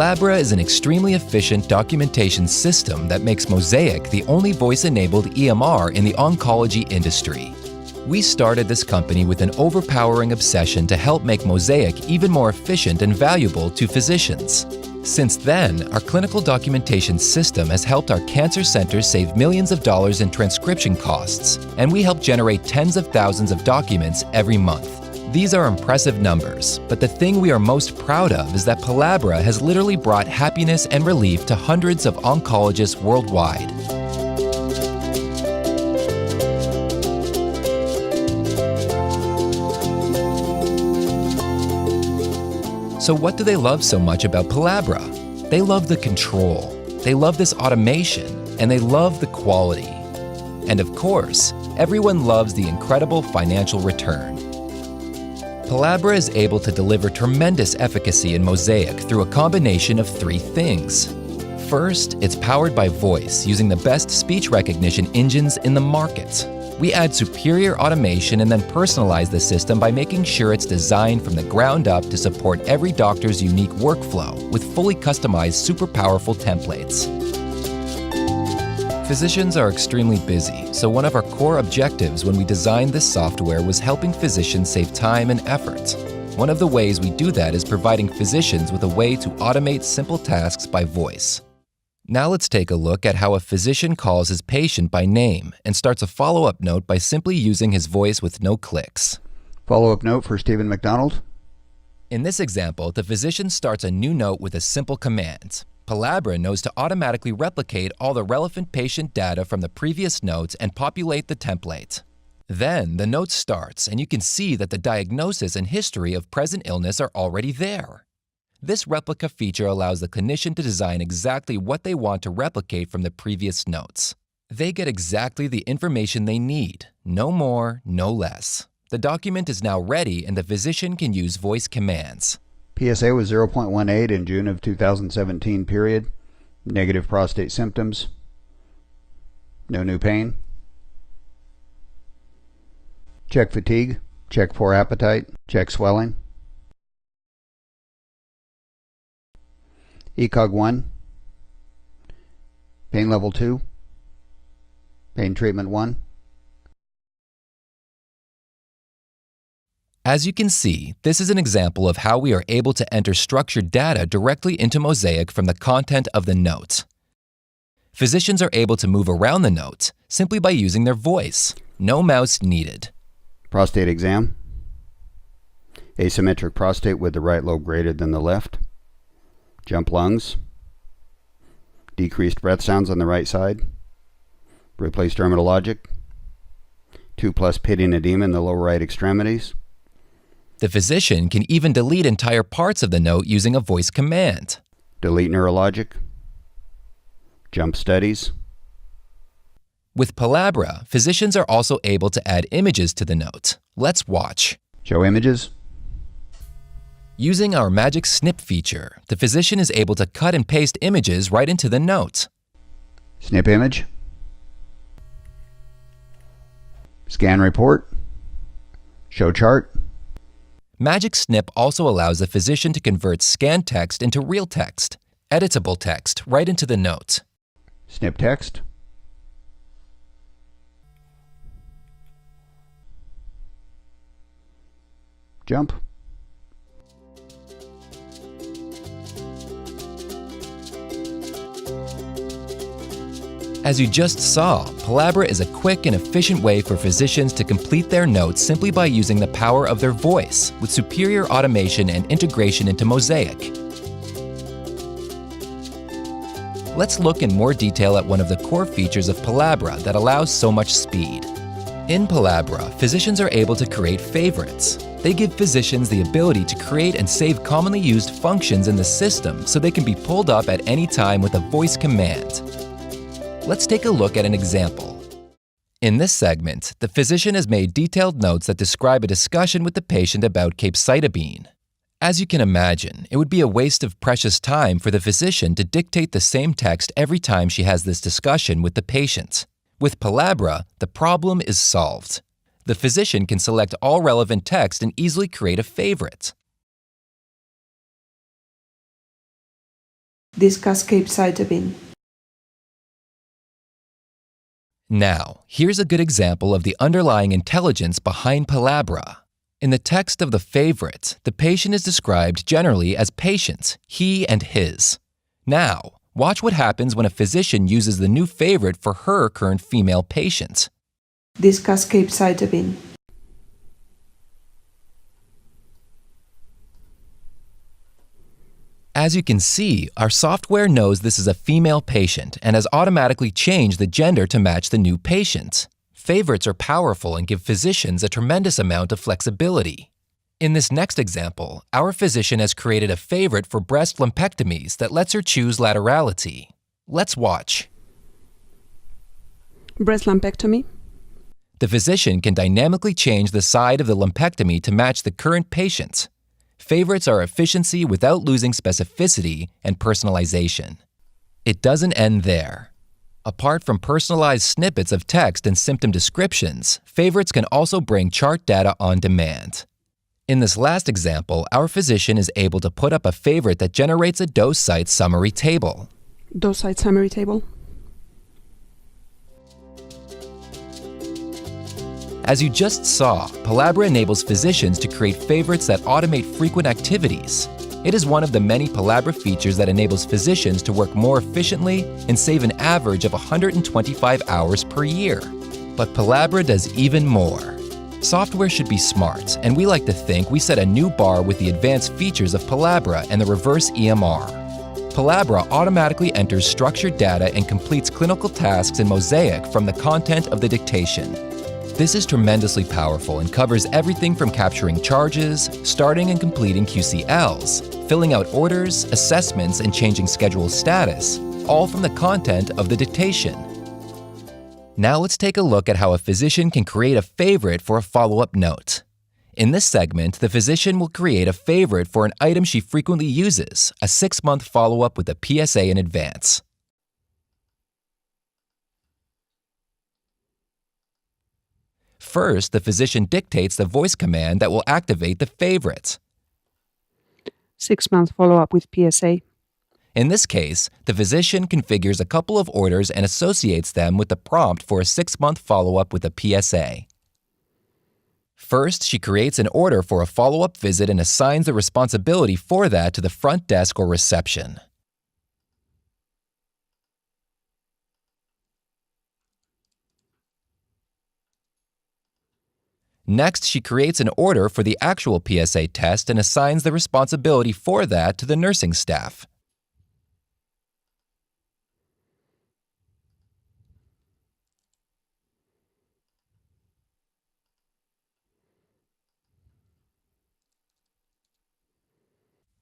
Palabra is an extremely efficient documentation system that makes Mosaic the only voice-enabled EMR in the oncology industry. We started this company with an overpowering obsession to help make Mosaic even more efficient and valuable to physicians. Since then, our clinical documentation system has helped our cancer centers save millions of dollars in transcription costs, and we help generate tens of thousands of documents every month. These are impressive numbers, but the thing we are most proud of is that Palabra has literally brought happiness and relief to hundreds of oncologists worldwide. So what do they love so much about Palabra? They love the control, they love this automation, and they love the quality. And of course, everyone loves the incredible financial return. Palabra is able to deliver tremendous efficacy in Mosaic through a combination of three things. First, it's powered by voice using the best speech recognition engines in the market. We add superior automation and then personalize the system by making sure it's designed from the ground up to support every doctor's unique workflow with fully customized super powerful templates. Physicians are extremely busy, so one of our core objectives when we designed this software was helping physicians save time and effort. One of the ways we do that is providing physicians with a way to automate simple tasks by voice. Now let's take a look at how a physician calls his patient by name and starts a follow-up note by simply using his voice with no clicks. Follow-up note for Stephen McDonald. In this example, the physician starts a new note with a simple command. Palabra knows to automatically replicate all the relevant patient data from the previous notes and populate the template. Then the note starts, and you can see that the diagnosis and history of present illness are already there. This replica feature allows the clinician to design exactly what they want to replicate from the previous notes. They get exactly the information they need, no more, no less. The document is now ready, and the physician can use voice commands. PSA was 0.18 in June of 2017 period. Negative prostate symptoms. No new pain. Check fatigue. Check poor appetite. Check swelling. ECOG 1. Pain level 2. Pain treatment 1. As you can see, this is an example of how we are able to enter structured data directly into Mosaic from the content of the note. Physicians are able to move around the note simply by using their voice. No mouse needed. Prostate exam. Asymmetric prostate with the right lobe greater than the left. Jump lungs. Decreased breath sounds on the right side. Replace dermatologic. 2+ pitting edema in the lower right extremities. The physician can even delete entire parts of the note using a voice command. Delete neurologic. Jump studies. With Palabra, physicians are also able to add images to the note. Let's watch. Show images. Using our magic snip feature, the physician is able to cut and paste images right into the note. Snip image. Scan report. Show chart. Magic Snip also allows the physician to convert scanned text into real text, editable text, right into the note. Snip text. Jump. As you just saw, Palabra is a quick and efficient way for physicians to complete their notes simply by using the power of their voice, with superior automation and integration into Mosaic. Let's look in more detail at one of the core features of Palabra that allows so much speed. In Palabra, physicians are able to create favorites. They give physicians the ability to create and save commonly used functions in the system so they can be pulled up at any time with a voice command. Let's take a look at an example. In this segment, the physician has made detailed notes that describe a discussion with the patient about capecitabine. As you can imagine, it would be a waste of precious time for the physician to dictate the same text every time she has this discussion with the patient. With Palabra, the problem is solved. The physician can select all relevant text and easily create a favorite. Discuss capecitabine. Now, here's a good example of the underlying intelligence behind Palabra. In the text of the favorite, the patient is described generally as patient, he and his. Now, watch what happens when a physician uses the new favorite for her current female patient. Discuss capecitabine. As you can see, our software knows this is a female patient and has automatically changed the gender to match the new patient. Favorites are powerful and give physicians a tremendous amount of flexibility. In this next example, our physician has created a favorite for breast lumpectomies that lets her choose laterality. Let's watch. Breast lumpectomy. The physician can dynamically change the side of the lumpectomy to match the current patient. Favorites are efficiency without losing specificity and personalization. It doesn't end there. Apart from personalized snippets of text and symptom descriptions, favorites can also bring chart data on demand. In this last example, our physician is able to put up a favorite that generates a dose site summary table. Dose site summary table. As you just saw, Palabra enables physicians to create favorites that automate frequent activities. It is one of the many Palabra features that enables physicians to work more efficiently and save an average of 125 hours per year. But Palabra does even more. Software should be smart, and we like to think we set a new bar with the advanced features of Palabra and the reverse EMR. Palabra automatically enters structured data and completes clinical tasks in Mosaic from the content of the dictation. This is tremendously powerful and covers everything from capturing charges, starting and completing QCLs, filling out orders, assessments, and changing schedule status, all from the content of the dictation. Now let's take a look at how a physician can create a favorite for a follow-up note. In this segment, the physician will create a favorite for an item she frequently uses, a 6-month follow-up with a PSA in advance. First, the physician dictates the voice command that will activate the favorite. 6-month follow-up with PSA. In this case, the physician configures a couple of orders and associates them with the prompt for a 6-month follow-up with a PSA. First, she creates an order for a follow-up visit and assigns the responsibility for that to the front desk or reception. Next, she creates an order for the actual PSA test and assigns the responsibility for that to the nursing staff.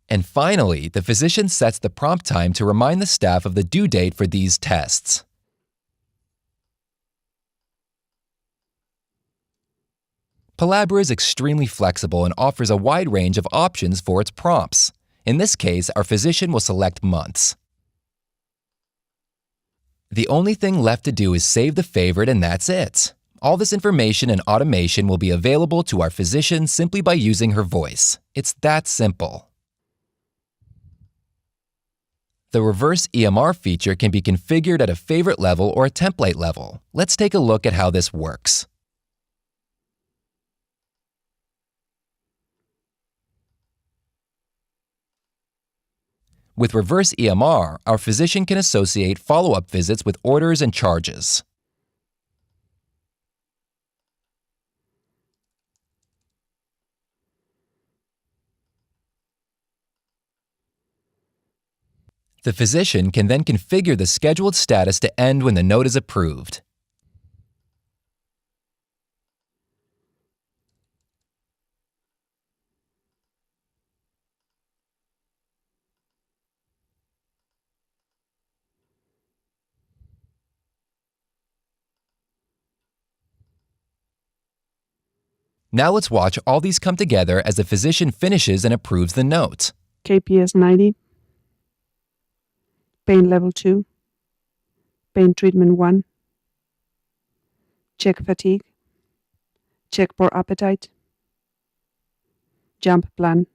And finally, the physician sets the prompt time to remind the staff of the due date for these tests. Palabra is extremely flexible and offers a wide range of options for its prompts. In this case, our physician will select months. The only thing left to do is save the favorite, and that's it. All this information and automation will be available to our physician simply by using her voice. It's that simple. The reverse EMR feature can be configured at a favorite level or a template level. Let's take a look at how this works. With reverse EMR, our physician can associate follow-up visits with orders and charges. The physician can then configure the scheduled status to end when the note is approved. Now let's watch all these come together as the physician finishes and approves the note. KPS 90. Pain level 2. Pain treatment 1. Check fatigue. Check for appetite. Jump plan.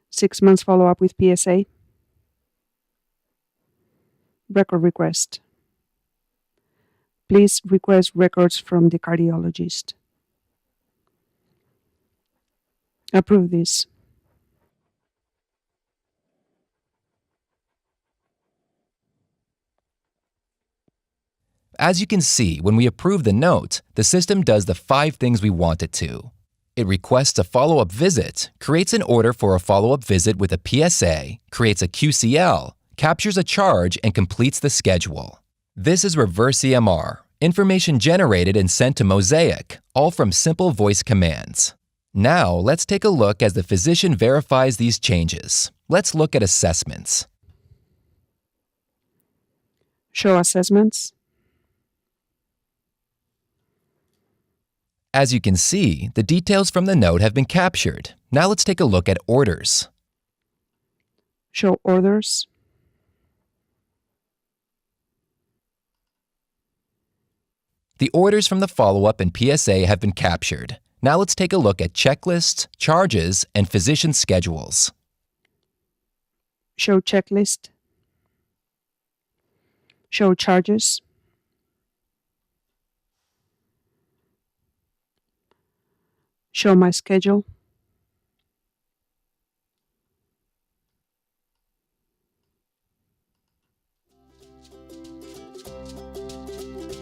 6 months follow-up with PSA. Record request. Please request records from the cardiologist. Approve this. As you can see, when we approve the note, the system does the 5 things we want it to. It requests a follow-up visit, creates an order for a follow-up visit with a PSA, creates a QCL, captures a charge, and completes the schedule. This is reverse EMR, information generated and sent to Mosaic, all from simple voice commands. Now, let's take a look as the physician verifies these changes. Let's look at assessments. Show assessments. As you can see, the details from the note have been captured. Now let's take a look at orders. Show orders. The orders from the follow-up and PSA have been captured. Now let's take a look at checklists, charges, and physician schedules. Show checklist. Show charges. Show my schedule.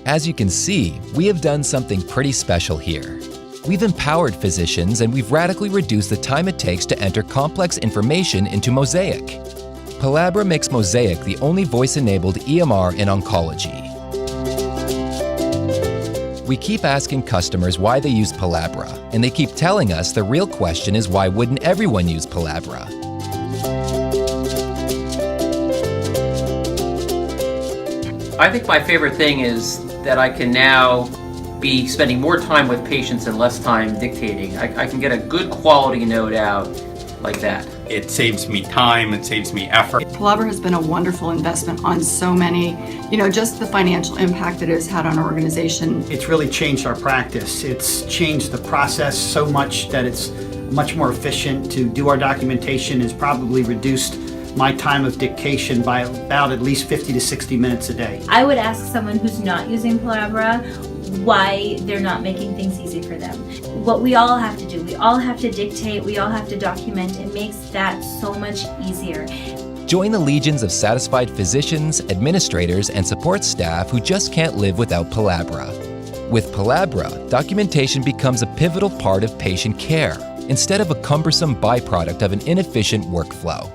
As you can see, we have done something pretty special here. We've empowered physicians and we've radically reduced the time it takes to enter complex information into Mosaic. Palabra makes Mosaic the only voice-enabled EMR in oncology. We keep asking customers why they use Palabra, and they keep telling us the real question is why wouldn't everyone use Palabra? I think my favorite thing is that I can now be spending more time with patients and less time dictating. I can get a good quality note out like that. It saves me time, it saves me effort. Palabra has been a wonderful investment on so many, just the financial impact that it has had on our organization. It's really changed our practice. It's changed the process so much that it's much more efficient to do our documentation. It's probably reduced my time of dictation by about at least 50 to 60 minutes a day. I would ask someone who's not using Palabra why they're not making things easy for them. What we all have to do, we all have to dictate, we all have to document. It makes that so much easier. Join the legions of satisfied physicians, administrators, and support staff who just can't live without Palabra. With Palabra, documentation becomes a pivotal part of patient care, instead of a cumbersome byproduct of an inefficient workflow.